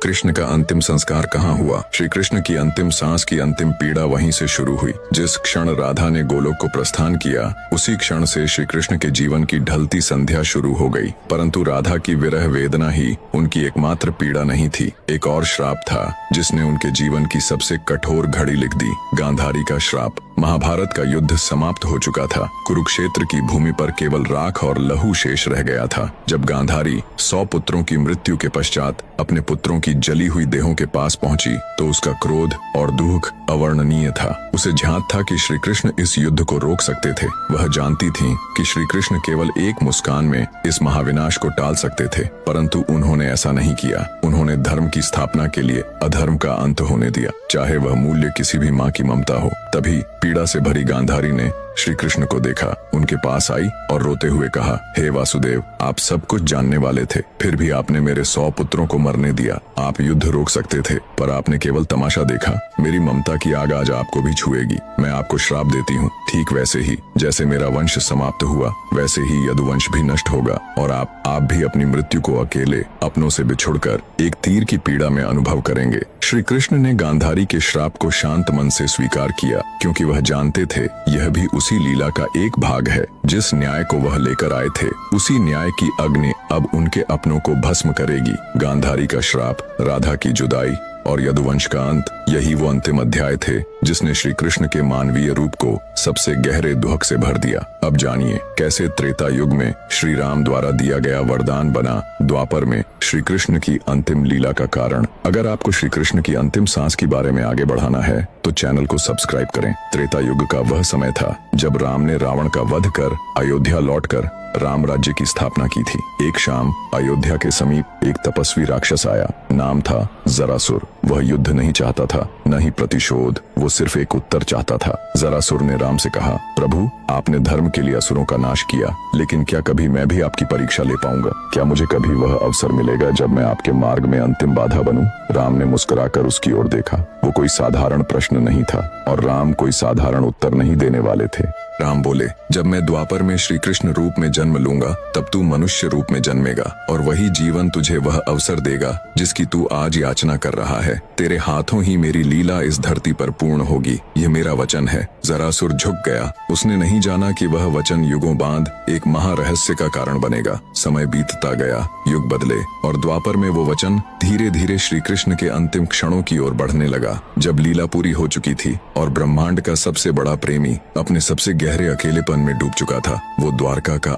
कृष्ण का अंतिम संस्कार कहाँ हुआ? श्री कृष्ण की अंतिम सांस की अंतिम पीड़ा वहीं से शुरू हुई। जिस क्षण राधा ने गोलोक को प्रस्थान किया, उसी क्षण से श्री कृष्ण के जीवन की ढलती संध्या शुरू हो गई। परंतु राधा की विरह वेदना ही उनकी एकमात्र पीड़ा नहीं थी। एक और श्राप था जिसने उनके जीवन की सबसे कठोर घड़ी लिख दी, गांधारी का श्राप। महाभारत का युद्ध समाप्त हो चुका था। कुरुक्षेत्र की भूमि पर केवल राख और लहू शेष रह गया था। जब गांधारी 100 पुत्रों की मृत्यु के पश्चात अपने पुत्रों की जली हुई देहों के पास पहुंची तो उसका क्रोध और दुख अवर्णनीय था। उसे झांत था कि श्री कृष्ण इस युद्ध को रोक सकते थे। वह जानती थी कि श्री कृष्ण केवल एक मुस्कान में इस महाविनाश को टाल सकते थे, परंतु उन्होंने ऐसा नहीं किया। उन्होंने धर्म की स्थापना के लिए अधर्म का अंत होने दिया, चाहे वह मूल्य किसी भी माँ की ममता हो। तभी पीड़ा से भरी गांधारी ने श्री कृष्ण को देखा, उनके पास आई और रोते हुए कहा, हे वासुदेव, आप सब कुछ जानने वाले थे, फिर भी आपने मेरे 100 पुत्रों को मरने दिया। आप युद्ध रोक सकते थे, पर आपने केवल तमाशा देखा। मेरी ममता की आग आज आपको भी छुएगी। मैं आपको श्राप देती हूँ। ठीक वैसे ही जैसे मेरा वंश समाप्त हुआ, वैसे ही यदुवंश भी नष्ट होगा और आप भी अपनी मृत्यु को अकेले अपनों से बिछुड़कर एक तीर की पीड़ा में अनुभव करेंगे। श्री कृष्ण ने गांधारी के श्राप को शांत मन से स्वीकार किया, क्योंकि वह जानते थे यह भी उसी लीला का एक भाग है। जिस न्याय को वह लेकर आए थे, उसी न्याय की अग्नि अब उनके अपनों को भस्म करेगी। गांधारी का श्राप, राधा की जुदाई और यदुवंश का अंत, यही वो अंतिम अध्याय थे जिसने श्री कृष्ण के मानवीय रूप को सबसे गहरे दुख से भर दिया। अब जानिए कैसे त्रेता युग में श्री राम द्वारा दिया गया वरदान बना द्वापर में श्री कृष्ण की अंतिम लीला का कारण। अगर आपको श्री कृष्ण की अंतिम सांस के बारे में आगे बढ़ाना है तो चैनल को सब्सक्राइब करें। त्रेता युग का वह समय था जब राम ने रावण का वध कर अयोध्या लौटकर राम राज्य की स्थापना की थी। एक शाम अयोध्या के समीप एक तपस्वी राक्षस आया। नाम था जरासुर। वह युद्ध नहीं चाहता था, न ही प्रतिशोध, वो सिर्फ एक उत्तर चाहता था। जरासुर ने राम से कहा, प्रभु, आपने धर्म के लिए असुरों का नाश किया, लेकिन क्या कभी मैं भी आपकी परीक्षा ले पाऊंगा? क्या मुझे कभी वह अवसर मिलेगा जब मैं आपके मार्ग में अंतिम बाधा बनूं? राम ने मुस्कुराकर उसकी ओर देखा। वो कोई साधारण प्रश्न नहीं था और राम कोई साधारण उत्तर नहीं देने वाले थे। राम बोले, जब मैं द्वापर में श्री कृष्ण रूप में जन्म लूंगा, तब तू मनुष्य रूप में जन्मेगा और वही जीवन तुझे वह अवसर देगा जिसकी तू आज याचना कर रहा है। तेरे हाथों ही मेरी लीला इस धरती पर पूर्ण होगी, यह मेरा वचन है। जरासुर झुक गया। उसने नहीं जाना कि वह वचन युगों बाद एक महारहस्य का कारण बनेगा। समय बीतता गया, युग बदले और द्वापर में वो वचन धीरे धीरे श्री कृष्ण के अंतिम क्षणों की ओर बढ़ने लगा। जब लीला पूरी हो चुकी थी और ब्रह्मांड का सबसे बड़ा प्रेमी अपने सबसे गहरे अकेलेपन में डूब चुका था, वो द्वारका का